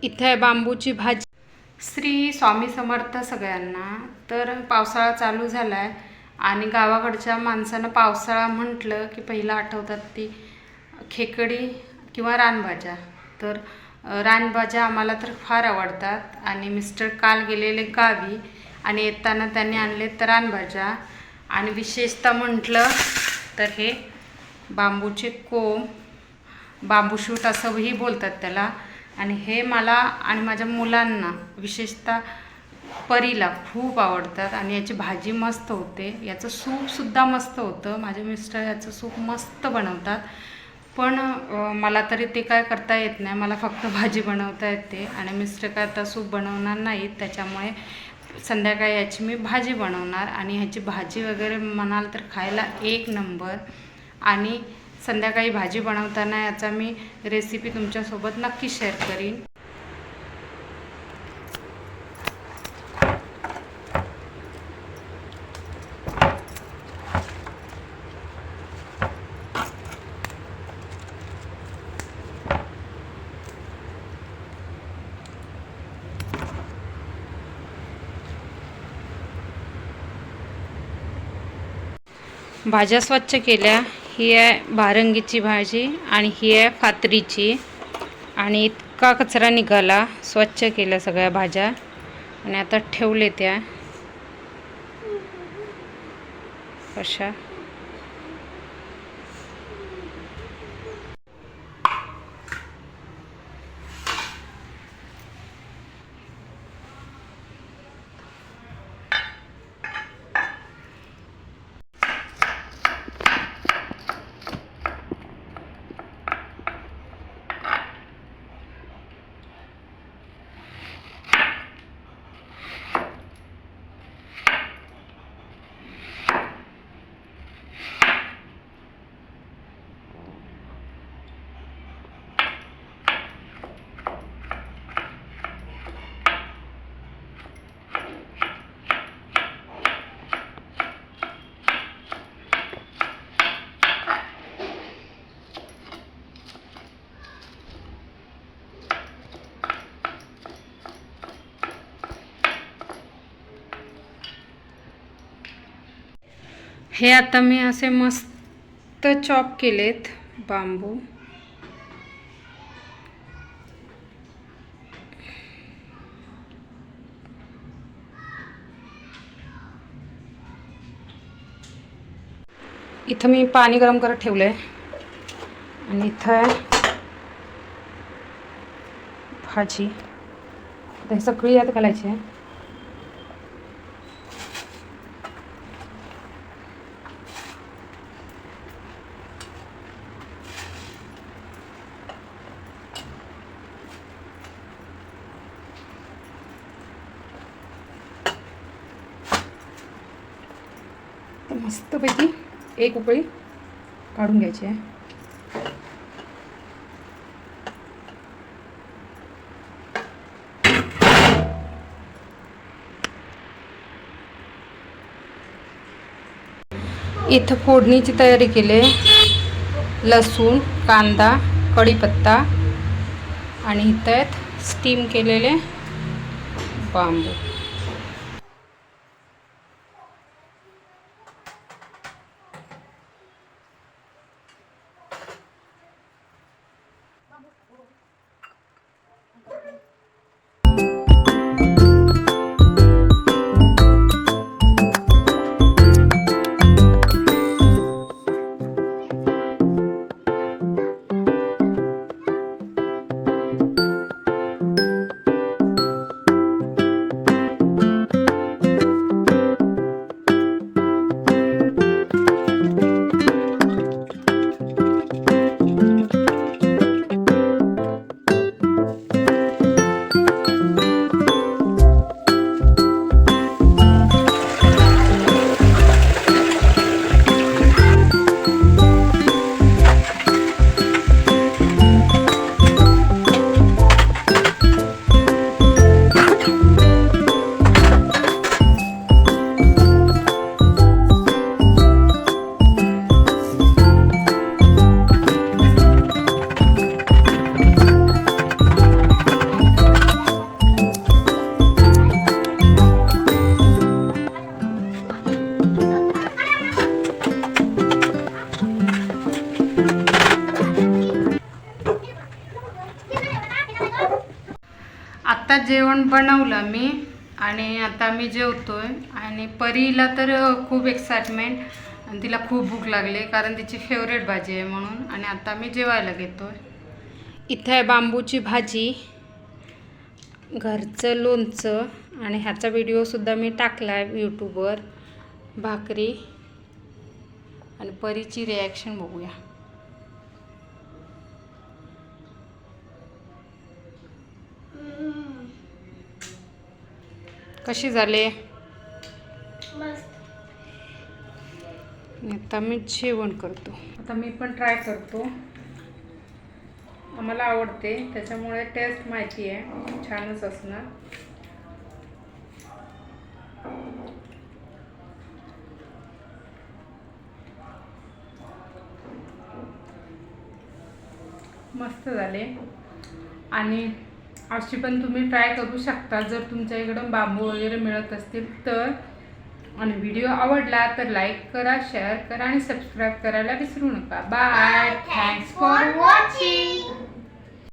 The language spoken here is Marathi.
इथे आहे बांबूची भाजी। श्री स्वामी समर्थ सगळ्यांना। तर पावसाळा चालू झाला आहे आणि गावाकडच्या माणसांना पावसाळा म्हटलं की पहिला आठवतात ती खेकडी किंवा रानभाज्या। तर रानभाज्या आम्हाला तर फार आवडतात आणि मिस्टर काल गेलेले गावी आणि येताना त्यांनी आणले तर रानभाज्या। आणि विशेषतः म्हटलं तर हे बांबूचे कोंब, बांबू शूट असंही बोलतात त्याला। आणि हे मला आणि माझ्या मुलांना विशेषतः परीला खूप आवडतात आणि याची भाजी मस्त होते। याचं सूपसुद्धा मस्त होतं। माझे मिस्टर याचं सूप मस्त बनवतात, पण मला तरी ते काय करता येत नाही। मला फक्त भाजी बनवता येते आणि मिस्टर काय आता सूप बनवणार नाहीत, त्याच्यामुळे संध्याकाळी याची मी भाजी बनवणार। आणि ह्याची भाजी वगैरे म्हणाल तर खायला एक नंबर। आणि संध्याकाळी भाजी बनवताना याचा मी रेसिपी तुमच्यासोबत नक्की शेअर करीन। भाज्या स्वच्छ केल्या। ही आहे भारंगीची भाजी आणि ही आहे फातरीची। आणि इतका कचरा निघाला, स्वच्छ केल्या सगळ्या भाज्या आणि आता ठेवले त्या अशा। हे आता मी असे मस्त चॉप केलेत बांबू। इथं मी पाणी गरम करत ठेवलंय आणि इथं भाजी हे सगळी यात घालायची आहे। मस्तपैकी एक उकळी काढून घ्यायची आहे। इथं फोडणीची तयारी केली। लसूण, कांदा, कढीपत्ता आणि इथं आहेत स्टीम केलेले बांबू। आत्ता जेवण बनवलं मी आणि आता मी जेवतोय. आणि परीला तर खूप एक्साइटमेंट आणि तिला खूप भूक लागली कारण तिची फेवरेट भाजी आहे म्हणून. आणि आता मी जेवायला घेतोय. इथं आहे बांबूची भाजी, घरचं लोणचं आणि ह्याचा व्हिडिओसुद्धा मी टाकला आहे यूट्यूबवर. भाकरी आणि परीची रिॲक्शन बघूया. कशी झाले? आता मी जेवण करतो. आता मी पण ट्राय करतो. आम्हाला आवडते त्याच्यामुळे टेस्ट माहिती आहे, छानच असणार. मस्त झाले. आणि अशी पण तुम्ही ट्राय करू शकता जर तुमच्या इकडं बांबू वगैरे मिळत असतील तर. आणि व्हिडिओ आवडला तर लाईक करा, शेअर करा आणि सबस्क्राईब करायला विसरू नका. बाय. Thanks for watching.